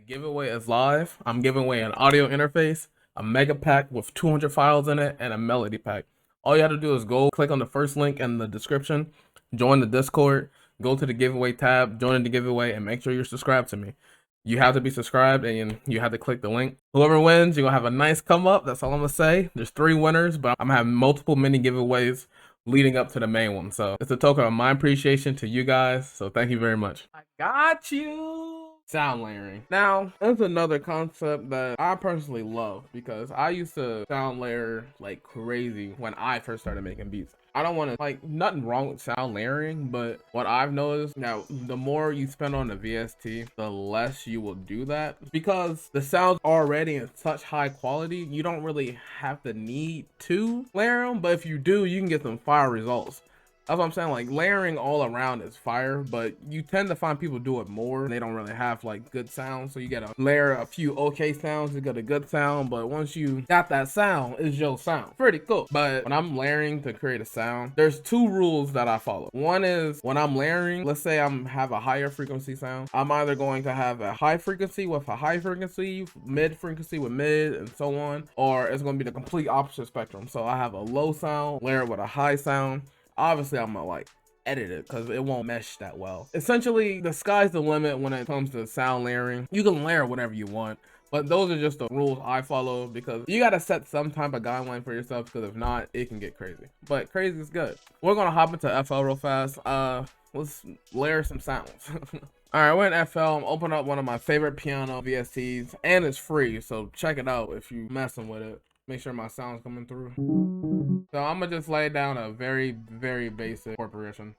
giveaway is live. I'm giving away an audio interface, a mega pack with 200 files in it, and a melody pack. All you have to do is go click on the first link in the description, join the Discord, go to the giveaway tab, join the giveaway, and make sure you're subscribed to me. You have to be subscribed and you have to click the link. Whoever wins, you're gonna have a nice come up. That's all I'm gonna say. There's 3 winners, but I'm gonna have multiple mini giveaways leading up to the main one. So it's a token of my appreciation to you guys. So thank you very much. I got you. Sound layering. Now, that's another concept that I personally love because I used to sound layer like crazy when I first started making beats. I don't want to, like, nothing wrong with sound layering, but what I've noticed now, the more you spend on the VST, the less you will do that because the sound's already in such high quality. You don't really have the need to layer them, but if you do, you can get some fire results. That's what I'm saying. Like, layering all around is fire, but you tend to find people do it more. They don't really have like good sound, so you gotta layer a few okay sounds to get a good sound. But once you got that sound, it's your sound. Pretty cool. But when I'm layering to create a sound, there's 2 rules that I follow. One is when I'm layering, let's say I'm have a higher frequency sound, I'm either going to have a high frequency with a high frequency, mid frequency with mid, and so on, or it's going to be the complete opposite spectrum. So I have a low sound layered with a high sound. Obviously, I'm gonna like edit it because it won't mesh that well. Essentially, the sky's the limit when it comes to sound layering. You can layer whatever you want, but those are just the rules I follow because you gotta set some type of guideline for yourself, because if not, it can get crazy. But crazy is good. We're gonna hop into FL real fast. Let's layer some sounds. All right, we're in FL. I'm opening up one of my favorite piano VSTs, and it's free, so check it out if you messing with it. Make sure my sound's coming through. So I'm gonna just lay down a very, very basic chord progression.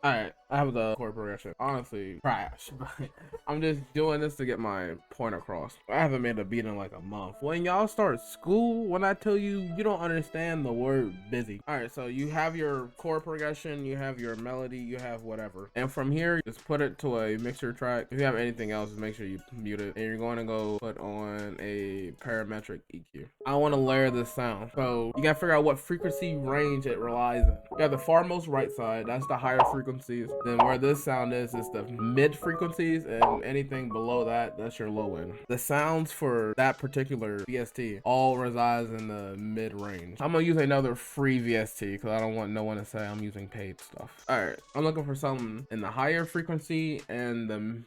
All right, I have the chord progression. Honestly, trash, but I'm just doing this to get my point across. I haven't made a beat in like a month. When y'all start school, when I tell you, you don't understand the word busy. All right, so you have your chord progression, you have your melody, you have whatever. And from here, just put it to a mixer track. If you have anything else, just make sure you mute it. And you're going to go put on a parametric EQ. I want to layer this sound. So you gotta figure out what frequency range it relies in. You have the far most right side, that's the higher frequencies. Then where this sound is the mid frequencies, and anything below that, that's your low end. The sounds for that particular VST all resides in the mid range. I'm gonna use another free VST because I don't want no one to say I'm using paid stuff. All right, I'm looking for something in the higher frequency and the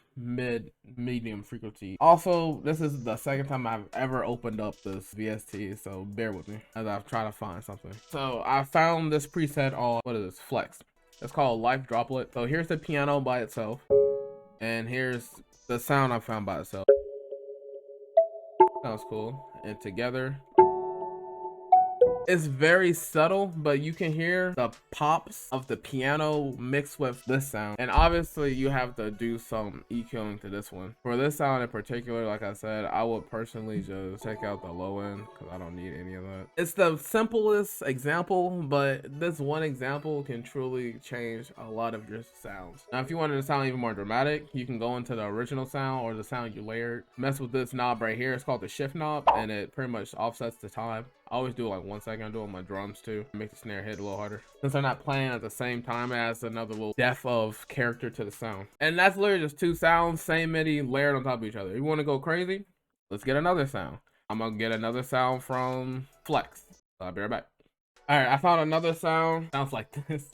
medium frequency. Also, this is the second time I've ever opened up this VST, so bear with me as I've tried to find something. So I found this preset on, what is this, Flex. It's called Life Droplet. So here's the piano by itself, and here's the sound I found by itself. Sounds cool. And together, it's very subtle, but you can hear the pops of the piano mixed with this sound. And obviously you have to do some EQing to this one. For this sound in particular, like I said, I would personally just take out the low end because I don't need any of that. It's the simplest example, but this one example can truly change a lot of your sounds. Now, if you wanted to sound even more dramatic, you can go into the original sound or the sound you layered. Mess with this knob right here. It's called the shift knob, and it pretty much offsets the time. I always do like 1 second. I do it on my drums too. Make the snare hit a little harder. Since they're not playing at the same time, it adds another little depth of character to the sound. And that's literally just 2 sounds, same MIDI, layered on top of each other. You want to go crazy? Let's get another sound. I'm gonna get another sound from Flex. So I'll be right back. All right, I found another sound. Sounds like this.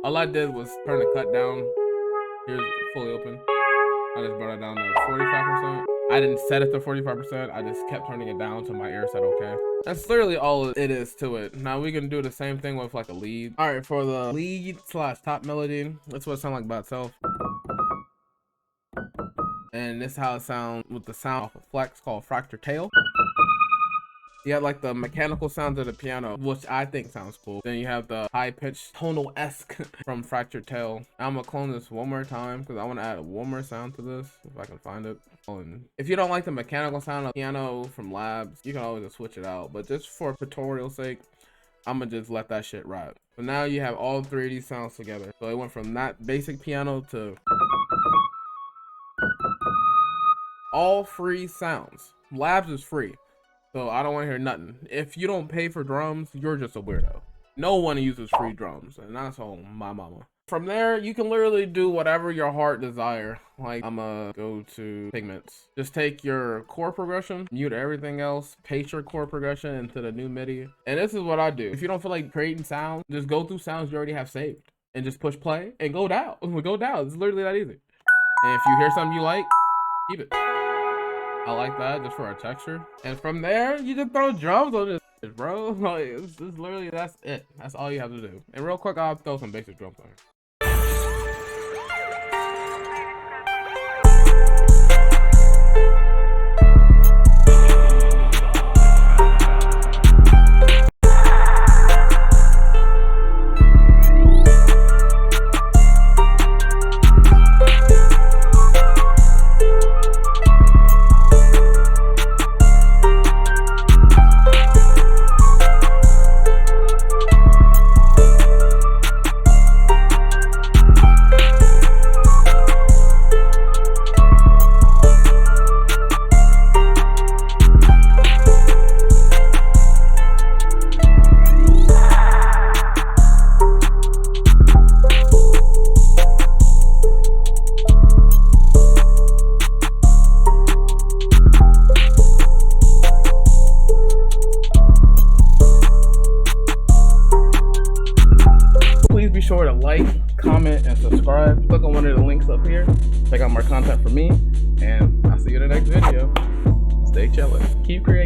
All I did was turn the cut down. Here's fully open. I just brought it down to 45%. I didn't set it to 45%. I just kept turning it down till my ear said okay. That's literally all it is to it. Now we can do the same thing with like a lead. All right, for the lead / top melody, that's what it sounds like by itself. And this is how it sounds with the sound off of Flex called Fracture Tail. You have like the mechanical sounds of the piano, which I think sounds cool. Then you have the high-pitched tonal-esque from Fractured Tail. I'm gonna clone this one more time because I want to add one more sound to this if I can find it. And if you don't like the mechanical sound of piano from Labs, you can always just switch it out. But just for tutorial sake, I'm gonna just let that shit ride. So now you have all 3 of these sounds together. So it went from that basic piano to all free sounds. Labs is free. So I don't want to hear nothing. If you don't pay for drums, you're just a weirdo. No one uses free drums, and that's on my mama. From there, you can literally do whatever your heart desire. Like, I'ma go to pigments. Just take your chord progression, mute everything else, paste your chord progression into the new MIDI. And this is what I do. If you don't feel like creating sound, just go through sounds you already have saved and just push play and go down. Go down. It's literally that easy. And if you hear something you like, keep it. I like that just for our texture. And from there, you just throw drums on this, bro. Like, it's literally, that's it. That's all you have to do. And real quick, I'll throw some basic drums on here. Please be sure to like, comment, and subscribe. Click on one of the links up here. Check out more content from me, and I'll see you in the next video. Stay chillin'. Keep creating.